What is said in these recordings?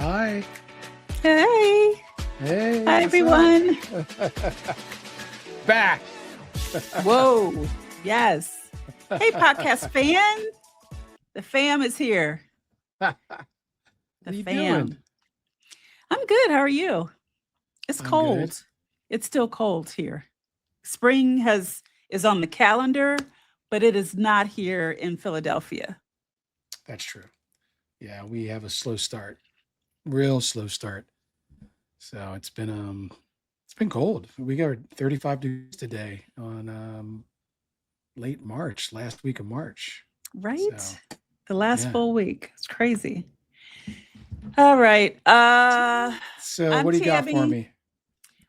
Hi. Hey, Hey, hi what's up? everyone. Back. Whoa, yes. Hey, podcast fan. The fam is here. What The are you doing? fam. I'm good. How are you? It's I'm good. cold. It's still cold here. Spring has is on the calendar, but it is not here in Philadelphia. That's true. Yeah, we have a slow start. Real slow start. So it's been cold. We got 35 degrees today on late March, last week of March. So, Right? The last yeah. full week. It's crazy. All right. So I'm what do you got for Tammy. me?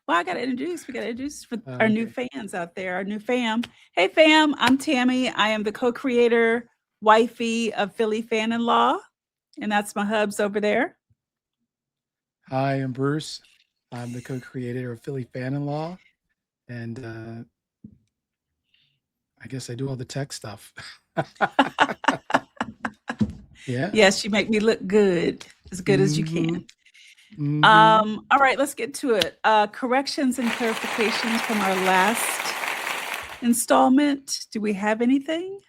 Well, I got to introduce. We got to introduce for our new Okay. fans out there, our new fam. Hey, fam, I'm Tammy. I am the co creator, wifey of Philly Fan in Law, and that's my hubs over there. Hi, I'm Bruce. I'm the co-creator of Philly Fan-in-Law, and I guess I do all the tech stuff. Yeah. Yes, you make me look good as you Mhm. can. Mhm. All right, let's get to it. Corrections and clarifications from our last installment. Do we have anything?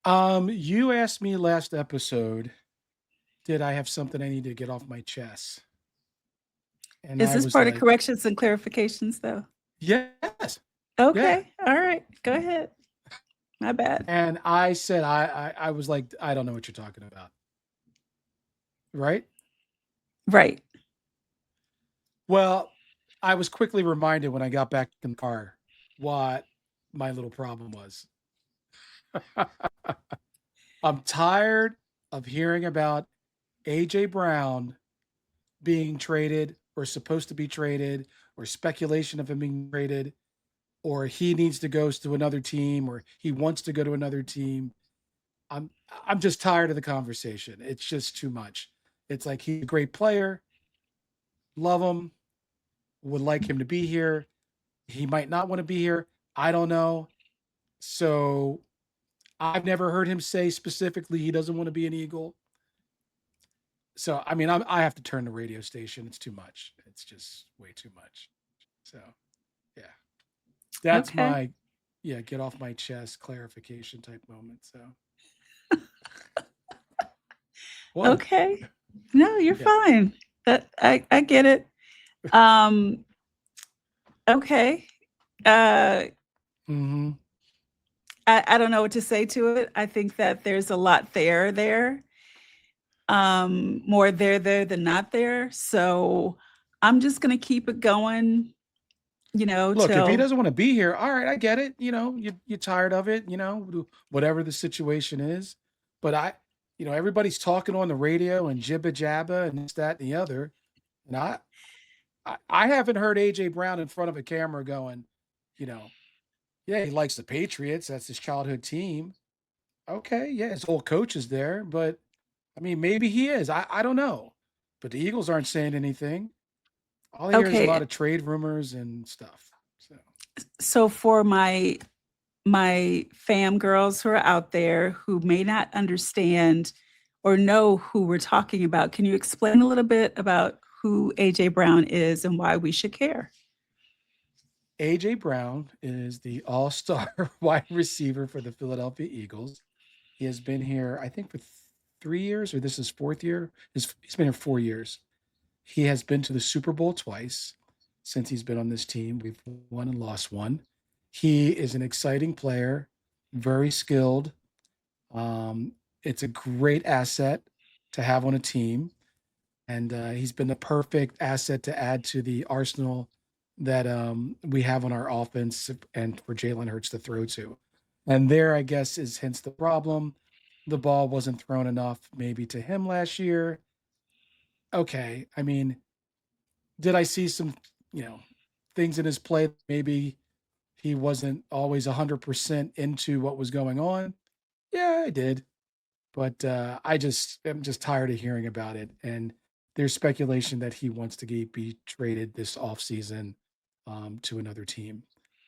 You asked me last episode, did I have something I need to get off my chest? And Is I this was part of like, corrections and clarifications, though? yes. Yeah. Okay. All right. Go ahead. My bad. And I said, I was like, I don't know what you're talking about. Right? Right. Well, I was quickly reminded when I got back in the car what my little problem was. I'm tired of hearing about AJ Brown being traded or supposed to be traded or speculation of him being traded or he needs to go to another team or he wants to go to another team. I'm I'm just tired of the conversation. It's just too much. It's like he's a great player, love him, would like him to be here. He might not want to be here. I don't know. So I've never heard him say specifically he doesn't want to be an Eagle. So I mean, I have to turn the radio station. It's too much. It's just way too much. So yeah, that's Okay. my get off my chest clarification type moment. So what? Okay. No, you're Yeah. fine. I get it. Um, okay. Uh, Mm-hmm. I don't know what to say to it. I think that there's a lot there. More there than not there. So I'm just gonna keep it going, Look, if he till doesn't want to be here, all right, I get it. You're tired of it. Whatever the situation is. But everybody's talking on the radio and jibba jabba and this, that, and the other. And I haven't heard AJ Brown in front of a camera going, you know, yeah, he likes the Patriots. That's his childhood team. Okay, yeah, his whole coach is there, but I mean, maybe he is. I don't know. But the Eagles aren't saying anything. All I hear is a okay. lot of trade rumors and stuff. So So for my fam girls who are out there who may not understand or know who we're talking about, can you explain a little bit about who AJ Brown is and why we should care? AJ Brown is the all-star wide receiver for the Philadelphia Eagles. He has been here, I think, for 3 years, or this is fourth year. He's been here 4 years. He has been to the Super Bowl twice since he's been on this team. We've won and lost one. He is an exciting player, very skilled. Um, it's a great asset to have on a team, and he's been the perfect asset to add to the arsenal that we have on our offense and for Jalen Hurts to throw to. And there, I guess, is hence the problem. The ball wasn't thrown enough, maybe to him last year. Okay, I mean, did I see some, you know, things in his play? Maybe he wasn't always 100% into what was going on. Yeah, I did. But I'm just tired of hearing about it. And there's speculation that he wants to be traded this offseason to another team.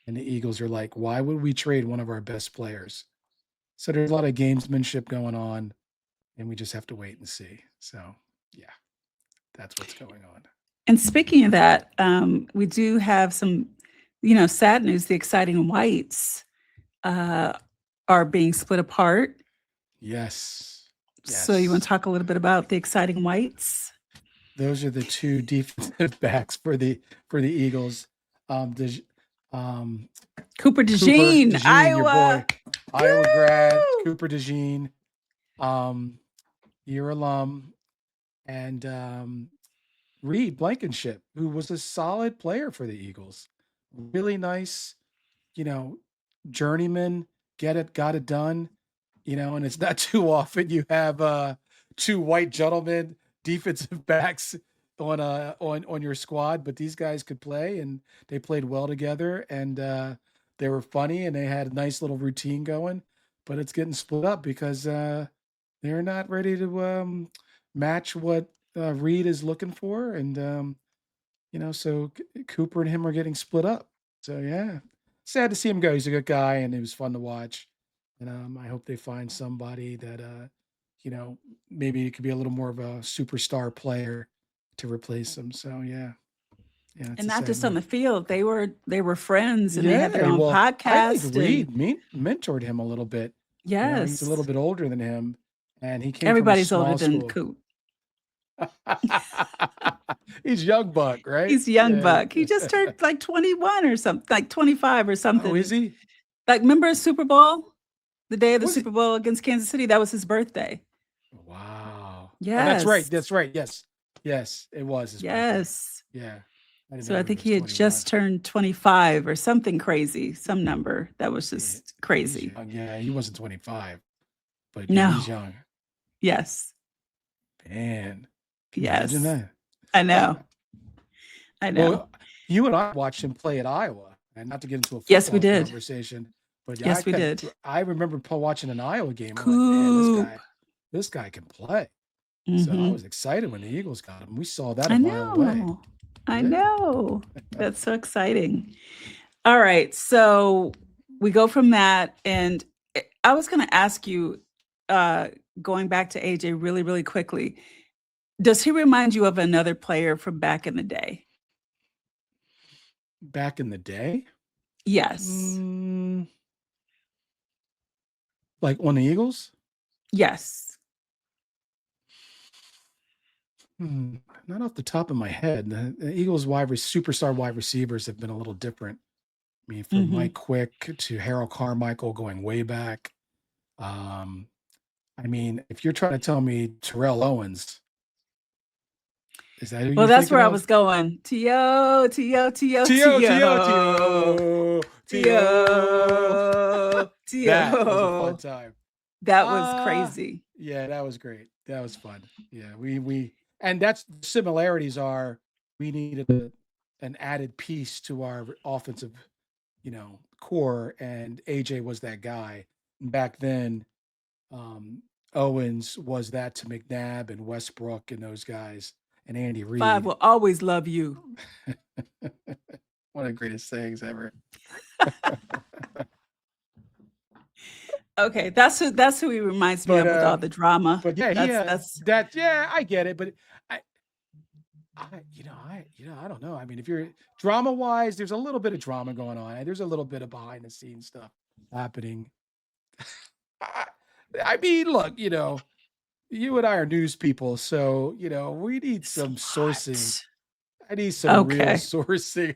And the Eagles are like, why would we trade one of our best players? So there's a lot of gamesmanship going on, and we just have to wait and see. So Yeah, that's what's going on. And speaking of that, we do have some, sad news. The Exciting Whites uh, are being split apart. Yes. So you want to Yes. talk a little bit about the Exciting Whites? Those are the two defensive backs for the Eagles. Dej um, Cooper Cooper DeJean, DeJean, your boy, Iowa. Iowa grad, Woo! Cooper DeJean, um, your alum, and Reed Blankenship, who was a solid player for the Eagles. Really nice, you know, journeyman, got it done, and it's not too often you have two white gentlemen defensive backs on your squad, but these guys could play and they played well together and they were funny and they had a nice little routine going, but it's getting split up because they're not ready to match what Reed is looking for and so Cooper and him are getting split up. So yeah, sad to see him go. He's a good guy, and it was fun to watch. And I hope they find somebody that maybe it could be a little more of a superstar player to replace him. So yeah, it's And a not sad just on the move. field, they were friends and they had their Yeah, own well, I think podcast. And mentored him a little bit. He's a little yes, bit older than him, and he came from a everybody's older small than school. Coop. He's young buck, right? He's young Yeah. buck. He just turned like 21 or something, like 25 or Oh, is something. he? Like, remember Super Bowl? The day of the Was it? Super Bowl against Kansas City? That was his birthday. Wow. Oh, that's right. Yes. That's right. Yes. Yes, it was his birthday. Yes. Yeah. I didn't So I know he think was he had 21. just turned 25 or something crazy, some number that was Yeah, just he's crazy. young. Yeah, he wasn't 25, but yeah, he's No. young. Yes. Man, can you imagine Yes. that? I know. I know. Well, you and I watched him play at Iowa, and not to get into a Yes, we football did. conversation, but yeah, Yes, we did. I remember watching an Iowa game. I'm like, man, Coop. this guy can play. So I Hmm. was excited when the Eagles got him. We saw that a I mile away. know. I Yeah. know. That's so exciting. All right. So we go from that. And I was going to ask you, uh, going back to AJ really, really quickly, does he remind you of another player from back in the day? Back in the day, Yes. mm, like on the Eagles. Yes. Not off the top of my head. The Eagles superstar wide receivers have been a little different. I mean, from Hmm. Mike Quick to Harold Carmichael going way back. Um, I mean, if you're trying to tell me Terrell Owens, is that who Well, you're that's thinking where I was of? going. T.O., T.O., T.O., T.O. T.O. T.O., T.O. T.O. T.O., That was a fun T.O. time. That was Ah, crazy. yeah, that was great. That was fun. Yeah, and that's similarities are we needed an added piece to our offensive, core, and AJ was that guy. Back then, um, Owens was that to McNabb and Westbrook and those guys and Andy Five Reid. will always love you. One of the greatest things ever. Okay, that's who he reminds me But of with all the drama. but yeah, That's I get it, but I I don't know. I mean, if you're drama wise, there's a little bit of drama going on. There's a little bit of behind the scenes stuff happening. I, I mean, look, you and I are news people, so we need it's a some sourcing. lot. I need some real Okay. sourcing.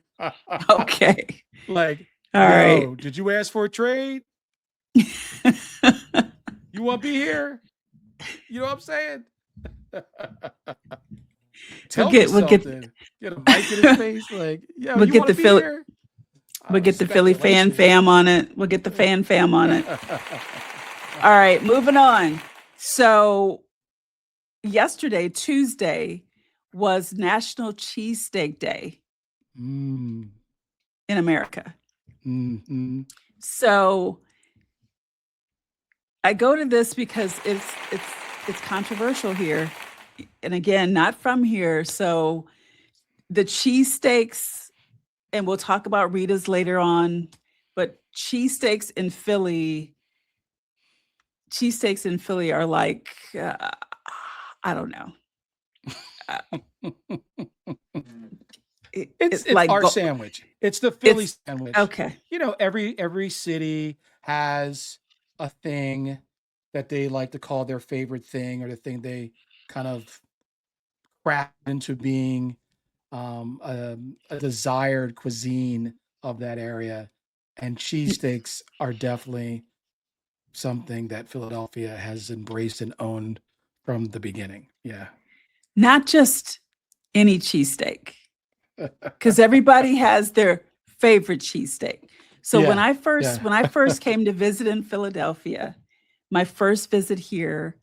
Okay. Like, All right. yo, did you ask for a trade? You want to be here? You know what I'm saying? We'll Tell me get we'll get something. Get a mic in his face, like, yo, we'll you get want to the be here? we'll get the Philly fan Speculation. fam on it. We'll get the fan fam on it. All right, moving on. So yesterday, Tuesday, was National Cheesesteak Day Mm, in America. mm. So I go to this because it's controversial here. And again, not from here. So the cheesesteaks, and we'll talk about Rita's later on, but cheesesteaks in Philly are like, I don't know. uh, It's it's it's like our sandwich. It's the Philly it's sandwich. okay. You know, every city has a thing that they like to call their favorite thing, or the thing they kind of craft into being a desired cuisine of that area. And cheesesteaks are definitely something that Philadelphia has embraced and owned from the beginning. Yeah. Not just any cheesesteak, because everybody has their favorite cheesesteak. So when Yeah. I first Yeah. when I first came to visit in Philadelphia, my first visit here,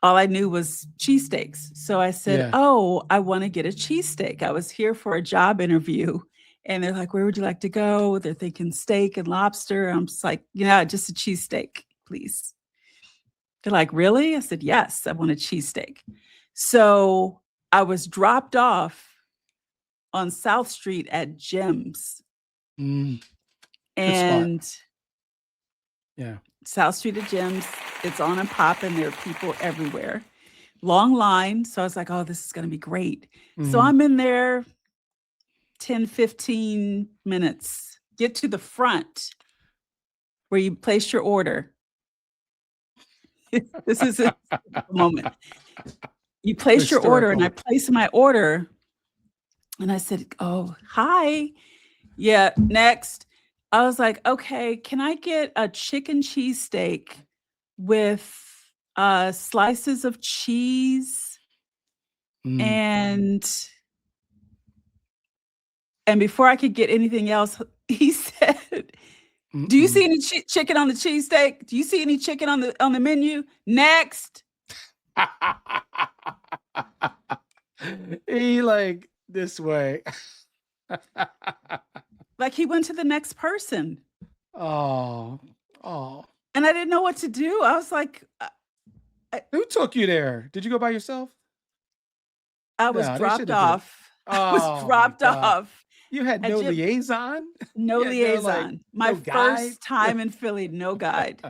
all I knew was cheesesteaks. So I said, Yeah. "Oh, I want to get a cheesesteak." I was here for a job interview, and they're like, "Where would you like to go?" They're thinking steak and lobster. I'm just like, just a cheesesteak, please. They're like, "Really?" I said, "Yes, I want a cheesesteak." So I was dropped off on South Street at Jim's, Mm, good spot. and Yeah. South Street at Jim's, it's on and popping. There are people everywhere. Long line. So I was like, oh, this is going to be great. So Mhm. I'm in there 10, 15 minutes, get to the front where you place your order. This is a moment. You place your order, and I Historical. place my order, and I said, oh, hi. Yeah, next. I was like, okay, can I get a chicken cheesesteak with slices of cheese Mm. and before I could get anything else, he said, "Do you Mm-mm. see any chicken on the cheesesteak? Do you see any chicken on the menu? Next." He like this way. Like he went to the next person, Oh, oh. and I didn't know what to do. I was like, I, Who took you there? Did you go by yourself? I was No, they should dropped have did. off. I was Oh my dropped God. off You had at no Jim. liaison? No You had no like liaison. My no guide? first time in Philly, no guide.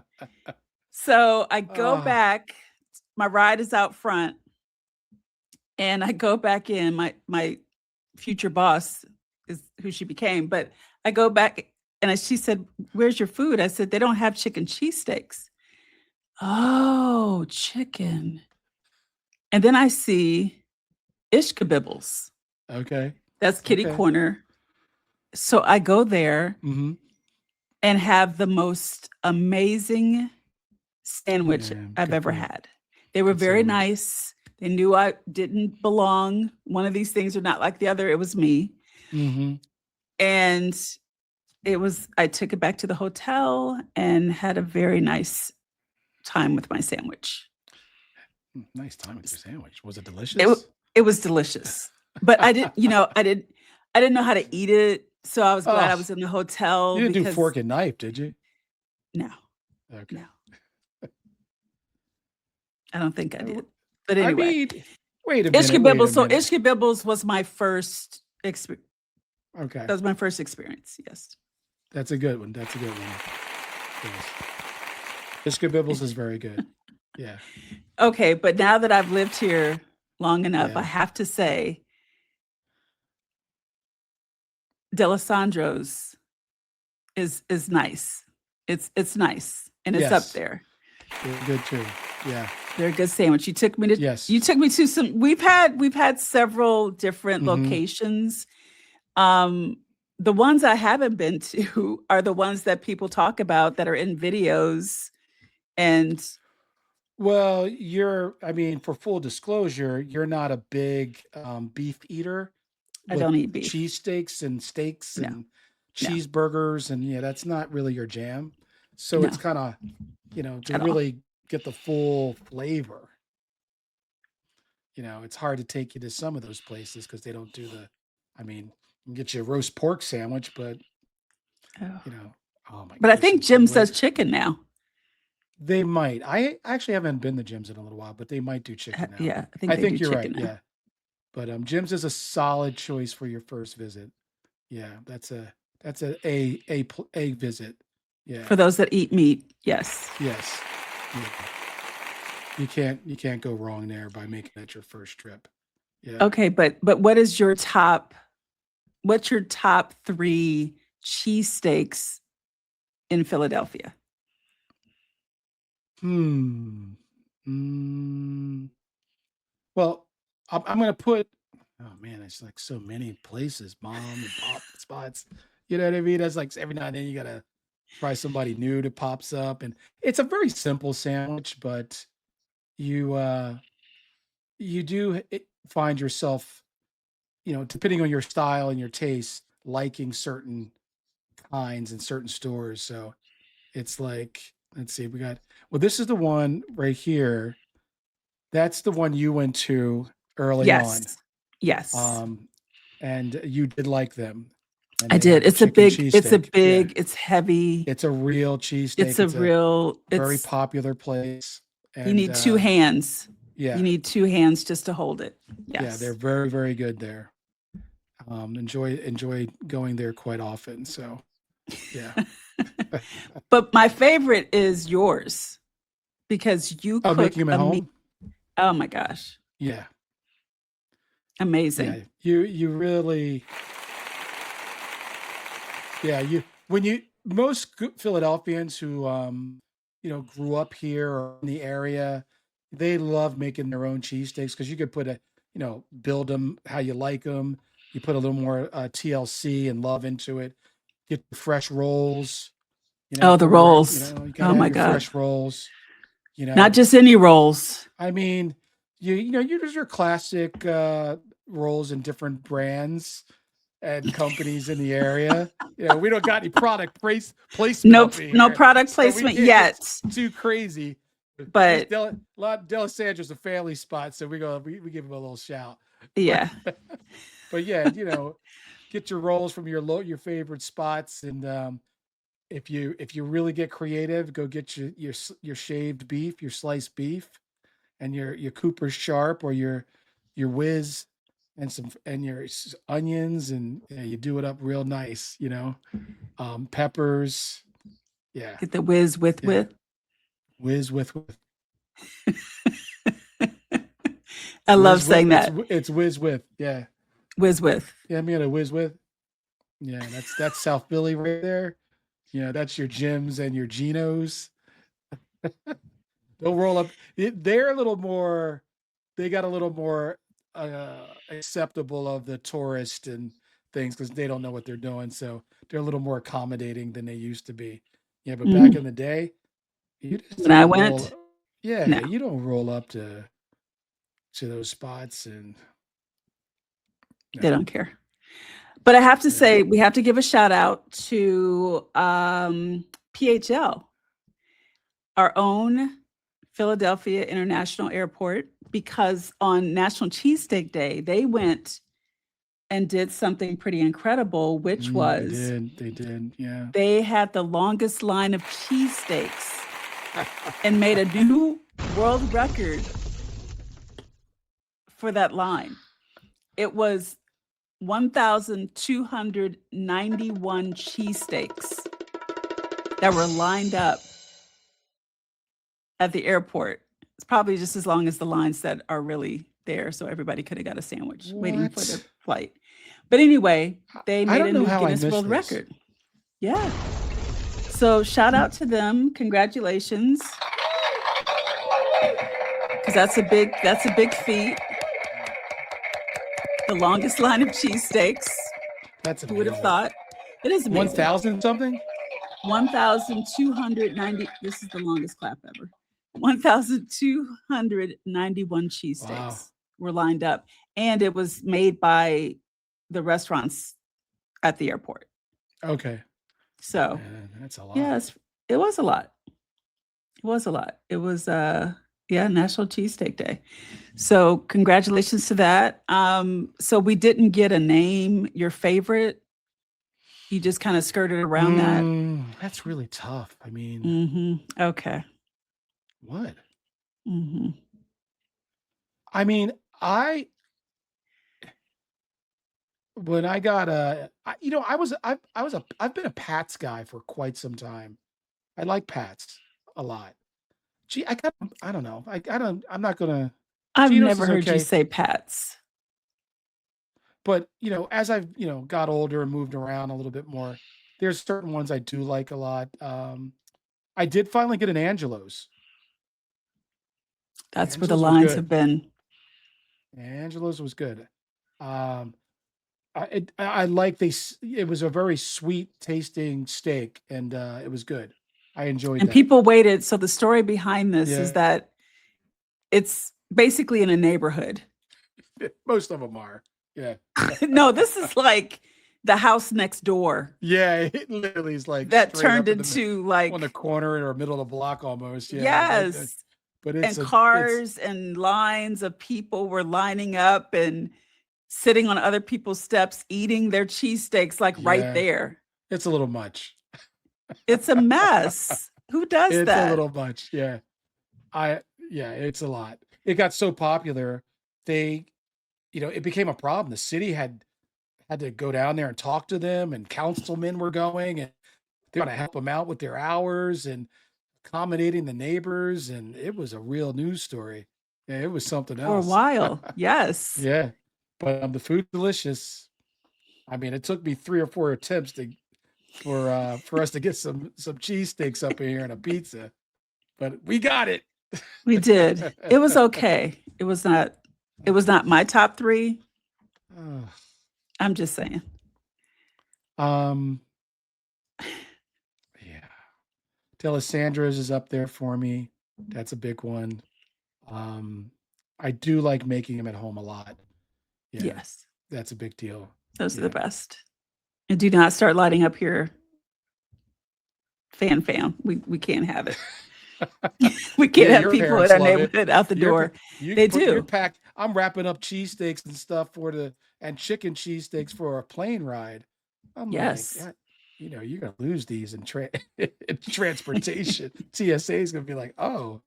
So I go Oh. back. My ride is out front, and I go back in. My future boss is who she became, but I go back, and she said, "Where's your food?" I said, "They don't have chicken cheesesteaks." Oh, chicken. And then I see Ishkabibbles. Okay. That's kitty Okay. corner. So I go there Mm-hmm. and have the most amazing sandwich Yeah, I've good ever for you. had. They were Good very sandwich. nice. They knew I didn't belong. One of these things are not like the other. It was me. Mm-hmm. And I took it back to the hotel and had a very nice time with my sandwich. Nice time with your sandwich. Was it It wa delicious? it was delicious, but I didn't know how to eat it, so I was glad Oh, I was in the you hotel didn't do because fork and knife, did you? no, Okay. no, I don't think I Uh, did. But I anyway, mean, wait a minute. Wait Ishkabibbles, a so minute. Ishkabibbles was my first experience. Okay. That was my first experience, yes. That's a good one. That's a good one. Yes. Biscuit Bibbles is very good. Yeah. Okay, but now that I've lived here long enough, I Yeah. have to say Delisandro's is nice. It's nice, and it's up Yes. there. They're good too. Yeah. They're a good sandwich. Yes. You took me to some we've had several different Hmm. locations. Um, the ones I haven't been to are the ones that people talk about that are in videos, and Well, I mean, for full disclosure, you're not a big beef eater I with don't eat beef. cheesesteaks and steaks No, and no, cheeseburgers. And yeah, that's not really your jam. So it's no, kind of, to at all. really get the full flavor, it's hard to take you to some of those places because they don't do I mean, you can get you a roast pork sandwich, but, Oh. you know, oh my But I goodness. think The Jim way says chicken now. they might, I actually haven't been to Jim's in a little while, but they might do chicken now. Yeah, I think I they do think you're right. chicken now. Yeah. But Jim's is a solid choice for your first visit. Yeah. That's a visit. Yeah. For those that eat meat, yes. Yes. Yeah. You can't go wrong there by making it your first trip. Yeah. Okay, but what's your top 3 cheesesteaks in Philadelphia? Hmm. Mm, well, I'm gonna put. Oh man, it's like so many places, mom and pop spots. You know what I mean? That's like every now and then you gotta try somebody new that pops up, and it's a very simple sandwich, but you you do find yourself, depending on your style and your taste, liking certain kinds in certain stores. So it's like, let's see, we got, well, this is the one right here. That's the one you went to early Yes. on. Yes. Um, and you did like them. And I they did. have chicken cheesesteak. Yeah. It's heavy. It's a real It's cheesesteak. a It's a real very it's popular place. you And need 2 hands. You yeah, need 2 hands just to hold it. yeah, they're Yes. very, very good there. Enjoy going there quite often. So yeah. But my favorite is yours because you Oh, cook making them at a meal. home? Oh my gosh. Yeah. Yeah. Amazing. You really, yeah, when you most Philadelphians who grew up here or in the area, they love making their own cheesesteaks because you could put build them how you like them. You put a little more TLC and love into it. Get the fresh rolls, Oh, of the course, rolls. you got Oh to have my your god. fresh rolls, Not just any rolls. I mean, you use your classic rolls in different brands and companies in the area. We don't got any placement No up in no here, product so we placement can't get yet, too crazy. This but Delisandro's a family spot, so we give him a little shout. But yeah. but yeah, get your rolls from your favorite spots, and if you really get creative, go get your shaved beef, your sliced beef, and your Cooper's Sharp or your Whiz and your onions, and you do it up real nice, peppers. Yeah, Get the whiz yeah. with. Whiz with I love whiz with saying that. it's whiz with. Yeah, Whiz with. yeah. I'm gonna whiz with. Yeah, that's South Philly right there. That's your Jims and your Genos. They'll roll up. They're a little more. They got a little more acceptable of the tourist and things because they don't know what they're doing. So they're a little more accommodating than they used to be. Yeah, but back Mhm. in the day, you just When I don't roll. went, Yeah, no, you don't roll up to those spots and they no. don't care. But I have to Yeah. say, we have to give a shout out to PHL, our own Philadelphia International Airport, because on National Cheesesteak Day, they went and did something pretty incredible, which They was did. They did. Yeah. they had the longest line of cheesesteaks and made a new world record for that line. It was 1,291 cheesesteaks that were lined up at the airport. It's probably just as long as the lines that are really there, so everybody could have got a sandwich waiting for their What? flight. But anyway, they I made don't a know new how I Guinness missed World this. Record. Yeah. So shout out to them. Congratulations. Because that's a big feat. The longest line of cheesesteaks. That's Who would have amazing. thought? It is One amazing. thousand something. 1,290. This is the longest clap ever. 1,291 Wow. cheesesteaks were lined up, and it was made by the restaurants at the airport. Okay. So, That's a lot. yes, it was a lot. It was a lot. It was yeah, National Cheesesteak Day. So, congratulations to that. So we didn't get a name, your favorite. You just kind of skirted around that. That's really tough. I mean, Mhm. Okay. what? Mhm. I mean, I when I got I've been a Pats guy for quite some time. I like Pats a lot. Gee, I don't know. I'm not gonna. I've Geno's never is heard you okay. say Pats. but as I've got older and moved around a little bit more, there's certain ones I do like a lot. I did finally get an Angelo's. That's where the Angelo's was lines good. have been. Angelo's was good. Um, I like it was a very sweet tasting steak, and it was good. I enjoyed And that. people waited. So the story behind this is Yeah, that it's basically in a neighborhood. most of them are. Yeah, No, this is like the house next door yeah. It literally is like that straight turned up in the into on the like, corner or middle of the block almost. Yeah, yes. but And it's cars and lines of people were lining up and sitting on other people's steps, eating their cheesesteaks like right yeah, there. it's a little much. It's a mess. Who does It's a that? little much. Yeah, I yeah, it's a lot. It got so popular, they it became a problem. The city had to go down there and talk to them, and councilmen were going, and they're gonna help them out with their hours and accommodating the neighbors, and it was a real news story. Yeah, it was something For a else. while. Yes. Yeah, but the food's delicious. I mean, it took me 3 or 4 attempts for us to get some cheesesteaks up in here and a pizza, but we got it. We did. It was okay. It was not my top 3. Ugh. I'm just saying. Um, yeah. Delisandro's is up there for me. That's a big one. Um, I do like making them at home a lot. Yeah, Yes. that's a big deal. Those are the Yeah. best. And do not start lighting up your fam. We can't have it. We can't Yeah, have your people in parents our love it. neighborhood out the door. You They put your do. pack. I'm wrapping up cheesesteaks and stuff and chicken cheesesteaks for a plane ride. I'm like, Yes. you're gonna lose these in transportation. TSA is gonna be like, oh,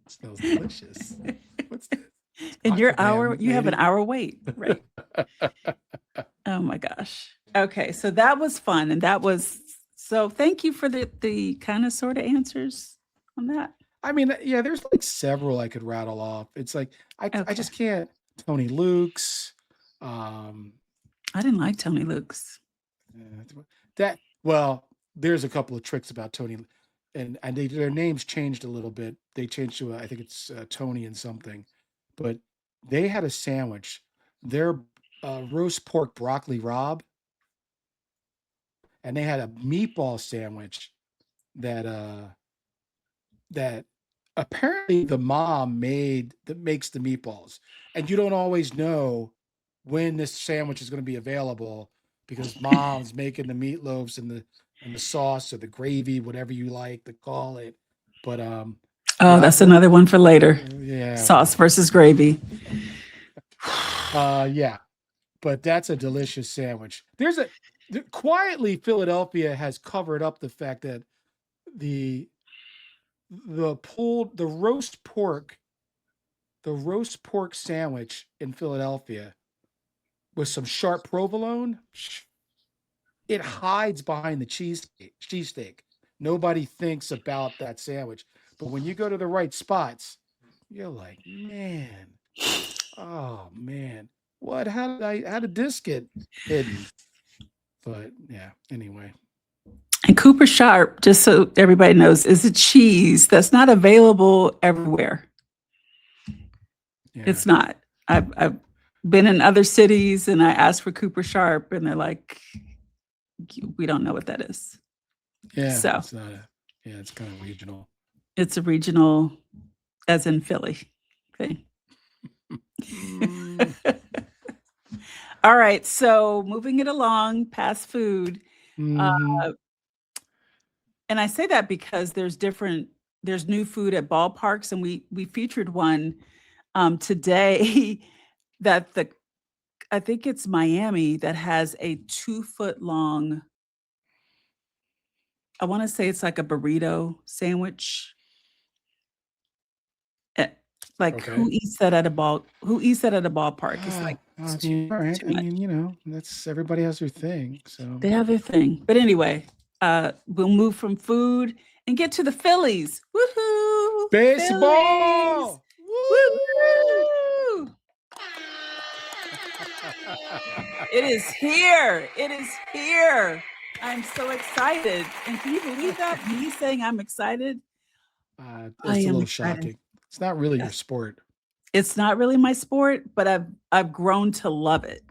it smells delicious. What's this? In your hour, Contraband, you have an lady. hour wait, right? Oh my gosh. Okay, so that was fun, and that was so. Thank you for the kind of sort of answers on that. I mean, yeah, there's like several I could rattle off. It's like I Okay, just can't. Tony Luke's, um, I didn't like Tony Luke's. that well, there's a couple of tricks about Tony, and their names changed a little bit. They changed to I think it's Tony and something, but they had a sandwich. Their roast pork broccoli rabe, and they had a meatball sandwich that that apparently the mom made that makes the meatballs, and you don't always know when this sandwich is going to be available because mom's making the meatloaves and the sauce or the gravy, whatever you like to call it. But Oh, yeah, that's another one for later. yeah, Sauce versus gravy. yeah. But that's a delicious sandwich. Quietly Philadelphia has covered up the fact that the the roast pork sandwich in Philadelphia with some sharp provolone, it hides behind the cheesesteak. Nobody thinks about that sandwich. But when you go to the right spots, you're like, man, oh man, what? How did this get hidden? But yeah, anyway. And Cooper Sharp, just so everybody knows, is a cheese that's not available everywhere. Yeah. It's not. I've been in other cities and I asked for Cooper Sharp, and they're like, we don't know what that is. Yeah. So It's not it's kind of regional. it's a regional, as in Philly thing. All right. So moving it along past food. Mhm. And I say that because there's new food at ballparks, and we featured one today that I think it's Miami that has a 2-foot long, I want to say it's like a burrito sandwich. Eh, Like Okay. who eats that at a ballpark? It's like I too, mean, all right. too I much. mean, that's everybody has their thing. So They have their thing. But anyway, we'll move from food and get to the Phillies. Woohoo! Phillies! baseball. Woo! Woo! It is here. It is here. I'm so excited. And can you believe that? Me saying I'm excited? I It's a am little excited. shocking. It's not really your Yes. sport. It's not really my sport, but I've grown to love it.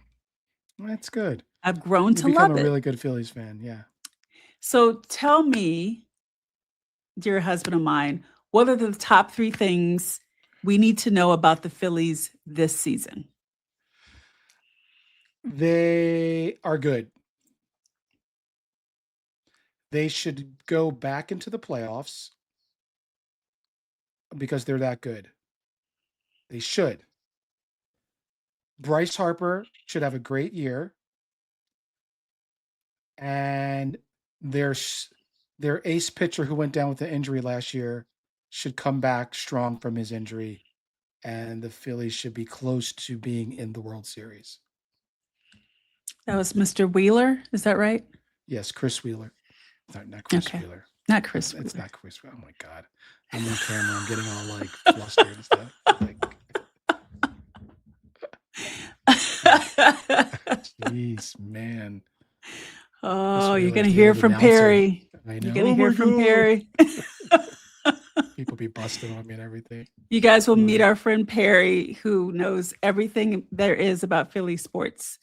That's good. I've grown You to become love a it. really good Phillies fan. Yeah. So tell me, dear husband of mine, what are the top 3 things we need to know about the Phillies this season? They are good. They should go back into the playoffs because they're that good. They should. Bryce Harper should have a great year, and their their ace pitcher who went down with the injury last year should come back strong from his injury, and the Phillies should be close to being in the World Series. That was Mr. Wheeler, is that right? Yes, Chris Wheeler. Not Chris Okay. Wheeler. Not Chris It's Wheeler. not Chris. Oh my God. I'm on camera. I'm getting all like flustered and stuff. Like, jeez, man. Oh, Chris you're Wheeler's gonna the hear old from announcer. Perry. I You're know. gonna Oh hear my from God. Perry. People be busting on me and everything. You guys will meet Like, our friend Perry, who knows everything there is about Philly sports.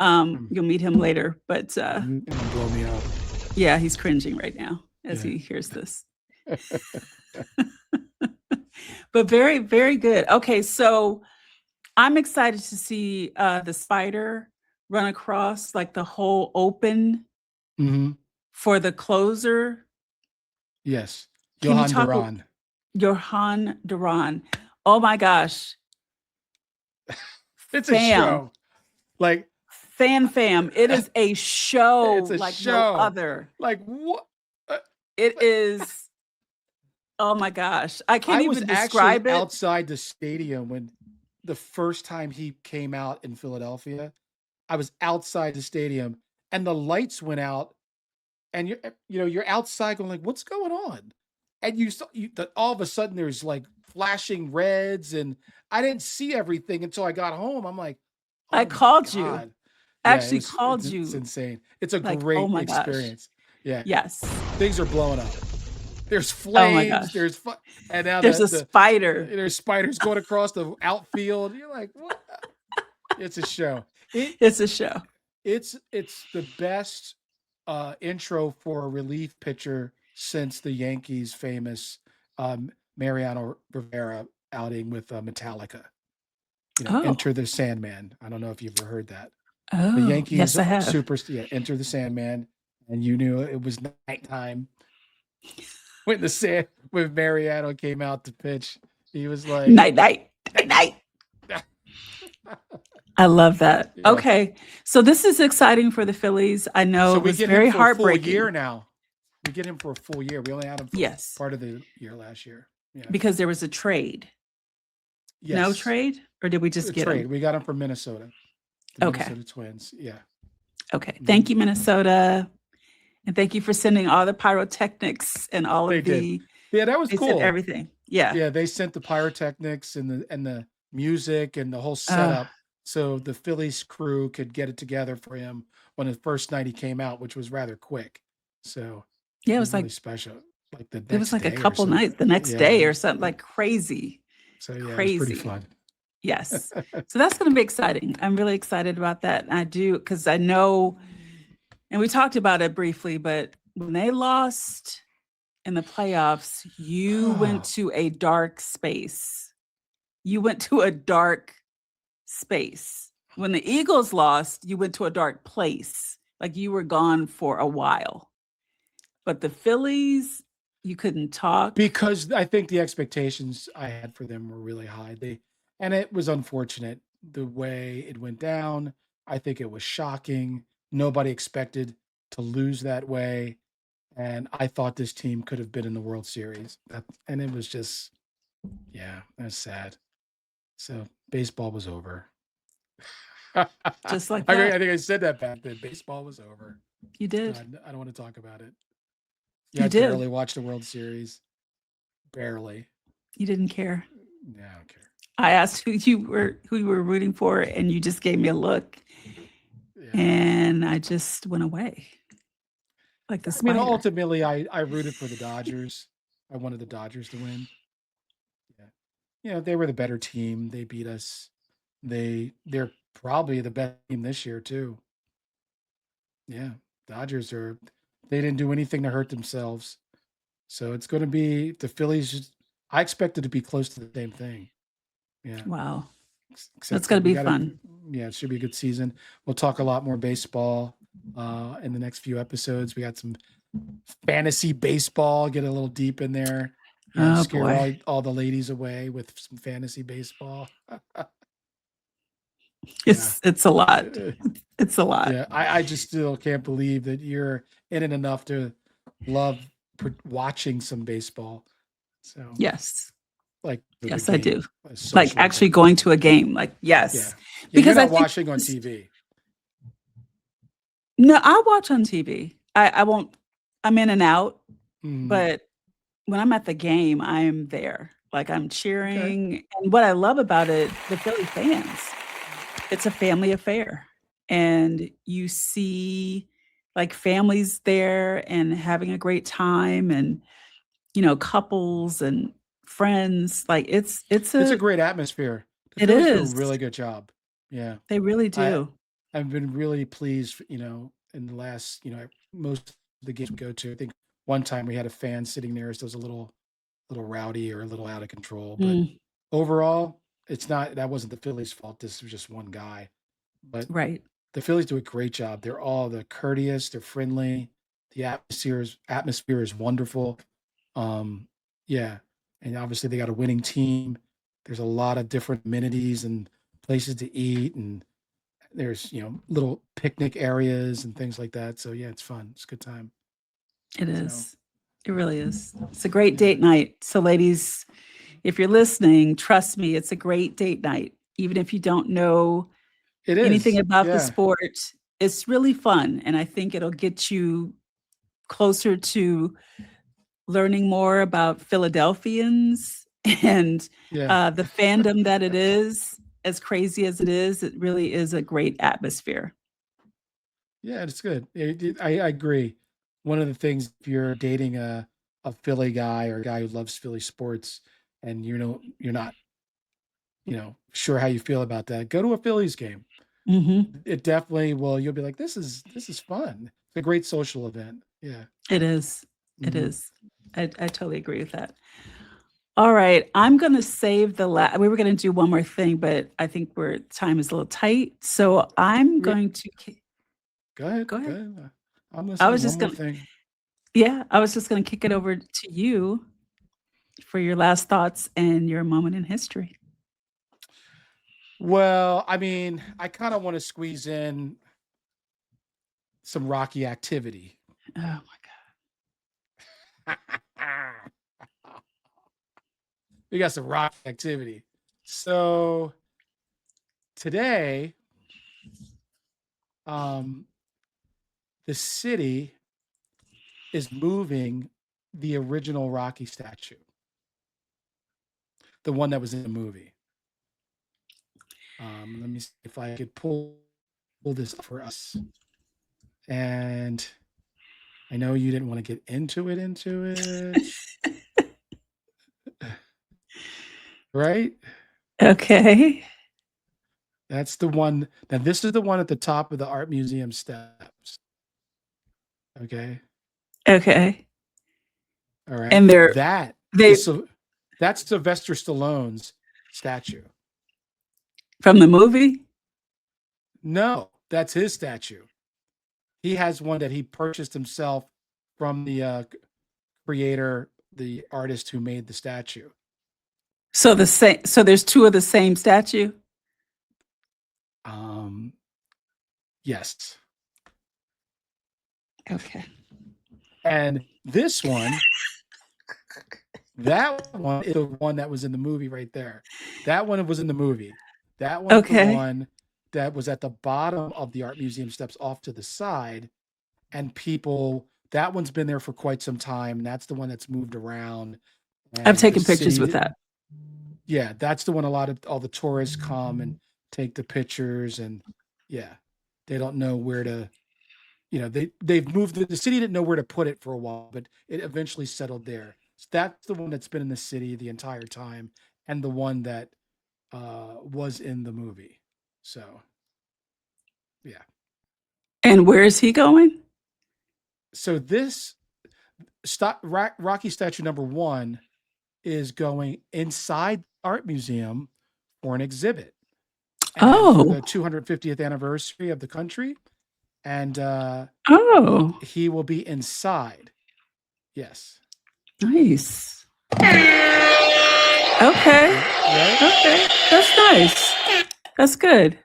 You'll meet him later, but gonna blow me up. yeah, he's cringing right now as Yeah. he hears this. But very, very good. Okay, so I'm excited to see the spider run across like the whole open Hmm. for the closer. Yes. Can you Johan talk Duran. Johan Duran? Oh my gosh. It's a Fam, show. Like, fam. It is a it's show a like no show. other. Like, what? Uh, It is, oh my gosh. I can't I was even actually describe it. outside the stadium when the first time he came out in Philadelphia. I was outside the stadium and the lights went out, and you're outside going like, what's going on? And all of a sudden there's like flashing reds, and I didn't see everything until I got home. I'm like, I oh my called you. God. I Yeah, actually called it's you insane. It's a like, oh great my gosh. experience. Yeah. Yes. Things are blowing up. There's Oh my flames, gosh. and now There's a spider. there's spiders going across the outfield. You're like, what? It's a show. It It's a show. it's the best intro for a relief pitcher since the Yankees' famous Mariano Rivera outing with Metallica. Oh. Enter the Sandman. I don't know if you've ever heard that. The Oh, Yankees yes, I have. Enter the Sandman, and you knew it was nighttime when when Mariano came out to pitch. He was like, Night, night, night, night. I love that. yeah. Okay. So this is exciting for the Phillies. I know So it we was get him very for a full year heartbreaking. now. We get him for a full year. We only had him for Yes, part of the year last year. Yeah. because there was a trade. No Yes. trade? Or did we just A get trade. him? We got him from Minnesota. The Okay. Minnesota Twins. Yeah. Okay. Thank you, Minnesota. And thank you for sending all the pyrotechnics and all They of did. the Yeah, that was they sent cool. everything. Yeah. Yeah, they sent the pyrotechnics and the music and the whole setup so the Phillies crew could get it together for him on the first night he came out, which was rather quick. So Yeah, it it was was really special. Like the it was next like a day or couple something. nights the next Yeah. day or something like crazy. So yeah, it was pretty Crazy. fun. Yes. So that's going to be exciting. I'm really excited about that. And I do because I know, and we talked about it briefly, but when they lost in the playoffs, you went to a dark space. You went to a dark space. When the Eagles lost, you went to a dark place. Like you were gone for a while. But the Phillies, you couldn't talk. Because I think the expectations I had for them were really high. And it was unfortunate the way it went down. I think it was shocking. Nobody expected to lose that way. And I thought this team could have been in the World Series. And it was just, yeah, that's sad. So baseball was over. Just like I that. think I said that back then. Baseball was over. You did. I don't want to talk about it. You I did. barely watched the World Series. Barely. You didn't care. Yeah, I don't care. I asked who you were rooting for, and you just gave me a look, Yeah. and I just went away like the I mean, spider. ultimately, I rooted for the Dodgers. I wanted the Dodgers to win. Yeah. They were the better team. They beat us. They're probably the best team this year too. Yeah. Dodgers are they didn't do anything to hurt themselves. So it's going to be the Phillies. I expect it to be close to the same thing. Yeah. Wow, that's Except gonna we be got to, fun. yeah, it should be a good season. We'll talk a lot more baseball in the next few episodes. We got some fantasy baseball, get a little deep in there, Oh scare boy, all the ladies away with some fantasy baseball. Yeah. it's a lot. Uh, It's a lot. Yeah. I just still can't believe that you're in it enough to love watching some baseball. So, Yes, like with a yes, I do. game, a Like social actually event. going to a game. Like Yeah. yes, Yeah. You're because I not think watching on TV. no, I watch on TV. I won't. I'm in and out, Mhm. but when I'm at the game, I'm there. Like I'm Okay. cheering, and what I love about it, the Philly fans, it's a family affair, and you see like families there and having a great time, and couples and friends. Like It's a great atmosphere. The it Phillies do a is. really good job. Yeah. They really I do. I've been really pleased, in the last, most of the games we go to. I think one time we had a fan sitting there, so it was a little rowdy or a little out of control. But Mm, overall, that wasn't the Phillies' fault. This was just one guy. But right. the Phillies do a great job. They're courteous, they're friendly. The atmosphere is wonderful. Um, yeah, and obviously they got a winning team. There's a lot of different amenities and places to eat, and there's little picnic areas and things like that. So yeah, it's fun. It's a good time. It So is. It really is. It's a great yeah, date night. So, ladies, if you're listening, trust me, it's a great date night. Even if you don't know it anything is. about the Yeah, sport, it's really fun. And I think it'll get you closer to learning more about Philadelphians and yeah, the fandom that it is. As crazy as it really is a great atmosphere. yeah. It's good. I agree. One of the things, if you're dating a Philly guy or a guy who loves Philly sports, and you're not sure how you feel about that, go to a Phillies game. Hmm. It definitely will. You'll be like, this is fun. It's a great social event. Yeah. It is. It Hmm. is. I totally agree with that. All right, I'm gonna save we were gonna do one more thing, but I think time is a little tight. So I'm going to Go ahead. go Go ahead. ahead. I'm I listening. was One just more gonna thing. Yeah, I was just gonna kick it over to you for your last thoughts and your moment in history. Well, I mean, I kind of want to squeeze in some Rocky activity. Oh my We got some Rocky activity. So today, um, the city is moving the original Rocky statue, the one that was in the movie. Let me see if I could pull this up for us. And I know you didn't want to get into it, right? God. Okay. That's the one. Now, this is the one at the top of the art museum steps. Okay. Okay. All right. And That they is so that's Sylvester Stallone's statue. from the movie? No, that's his statue. He has one that he purchased himself from the creator, the artist who made the statue. So there's two of the same statue? Um, yes. Okay. And this one, that one is the one that was in the movie right there. That one was in the movie. That one is the Okay. one that was at the bottom of the art museum steps off to the side. And that one's been there for quite some time. And that's the one that's moved around. I've And the taken pictures city, with that. Yeah, that's the one all the tourists come and take the pictures and yeah, they don't know where to, they've moved the city didn't know where to put it for a while, but it eventually settled there. So that's the one that's been in the city the entire time and the one that was in the movie. So, yeah. And where is he going? So this Rocky statue number 1 is going inside the art museum for an exhibit and for Oh, the 250th anniversary of the country. And oh, he will be inside. Yes. nice. Okay, Right. okay, that's nice. That's good.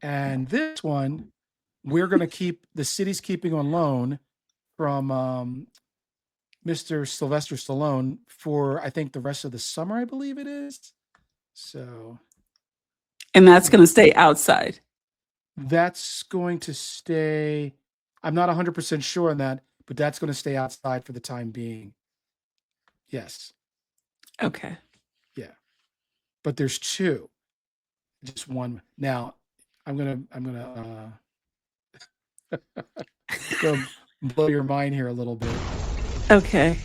And this one, we're going to keep the city's keeping on loan from Mr. Sylvester Stallone for, I think, the rest of the summer, I believe it is. So, And that's yeah, going to stay outside. that's going to stay. I'm not 100% sure on that, but that's going to stay outside for the time being. Yes. Okay. Yeah. But there's two, just one. Now, I'm gonna blow your mind here a little bit. Okay.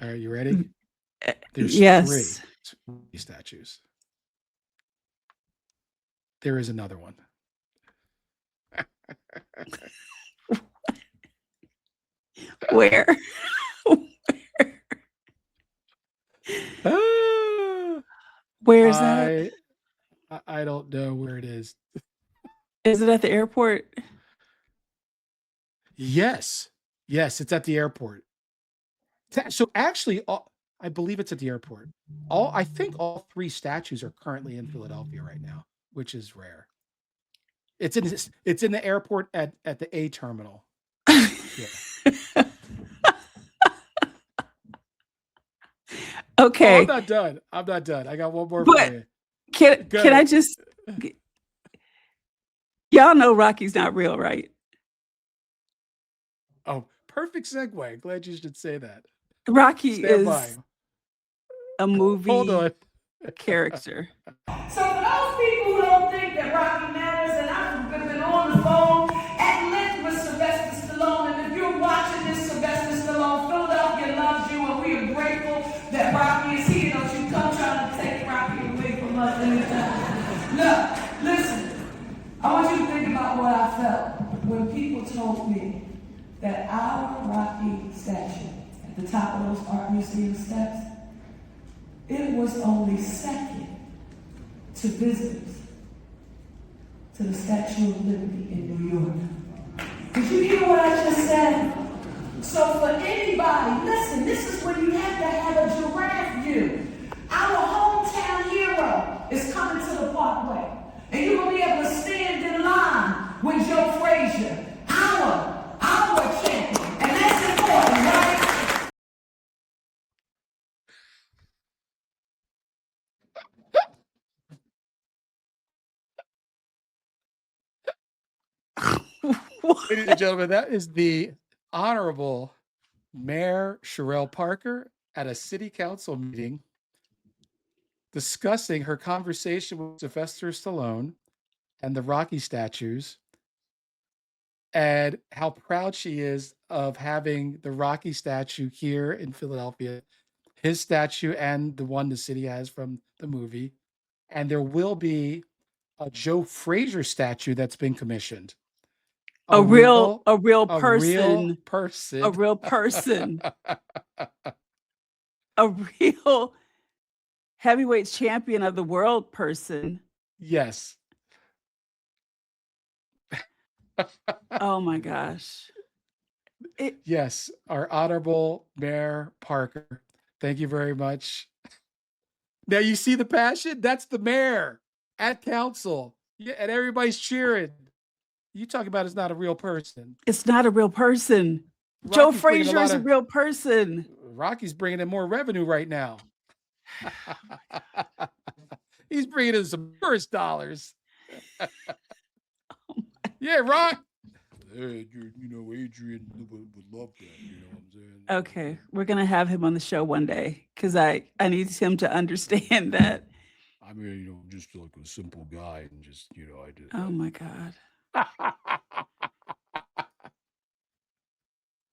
Are you ready? There's Yes. three statues. There is another one. Where? Ah, Where is that? I I don't know where it is. Is it at the airport? Yes, yes, it's at the airport. So actually, I believe it's at the airport. I think all three statues are currently in Philadelphia right now, which is rare. It's in the airport at the A terminal. Yeah. Oh, I'm Okay. not done. I'm not done. I got one more for But you. can I Good. just y'all know Rocky's not real, right? Oh, perfect segue. Glad you should say that. Rocky Stand by. is a Hold movie on. character. So for those people who don't think that Rocky matters, and I've been on the phone at length with Sylvester Stallone, and if you're watching this, Sylvester Stallone, Philadelphia loves you, and we are grateful that Rocky is here. Don't you come trying to take Rocky away from us anytime. Look, listen. I want you to think about what I felt when people told me that our Rocky statue at the top of those art museum steps, it was only second to visitors to the Statue of Liberty in New York. Did you hear what I just said? So for anybody, listen, this is when you have to have a giraffe view. Our hometown hero is coming to the Parkway. And you're going to be able to stand in line with Joe Frazier, our champion. And that's important, right? Ladies and gentlemen, that is the Honorable Mayor Sherelle Parker at a city council meeting discussing her conversation with Sylvester Stallone and the Rocky statues and how proud she is of having the Rocky statue here in Philadelphia, his statue and the one the city has from the movie. And there will be a Joe Frazier statue that's been commissioned. A real A real person, a person. real person, a real heavyweight champion of the world person. Yes. Oh my gosh. Yes, our honorable Mayor Parker. Thank you very much. Now you see the passion? That's the mayor at council. Yeah, and everybody's cheering. You talk about it's not a real person. It's not a real person. Joe Rocky's bringing Frazier is a real person. Rocky's bringing in more revenue right now. He's bringing in some tourist dollars. Yeah, Rock. Hey, Adrian would love that. You know what I'm saying? Okay, we're gonna have him on the show one day because I need him to understand that. I mean, just like a simple guy, and just I did. Oh my God,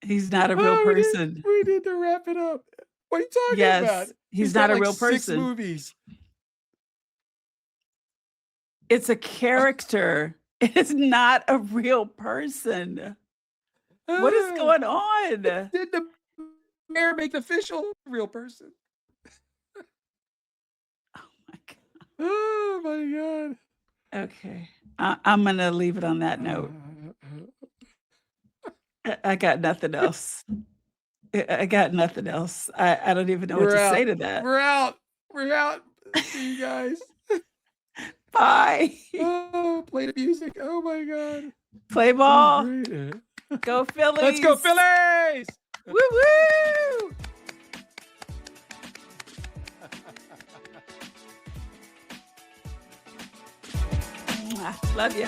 he's not a real Oh, person. we need to wrap it up. What are you talking about? Yes, he's Done not a like real 6 person. movies. It's a character. It is not a real person. What is Ah, going on? Did the mayor make the official real person? Oh my God. Oh my God. Okay, I'm gonna leave it on that note. I got nothing else. I got nothing else. I don't even know what We're to out. say to that. We're out. We're out. See you guys. Bye. Oh, play the music. Oh my God. Play That was ball. great. Go Phillies. Let's go, Phillies. Woo woo. Love you.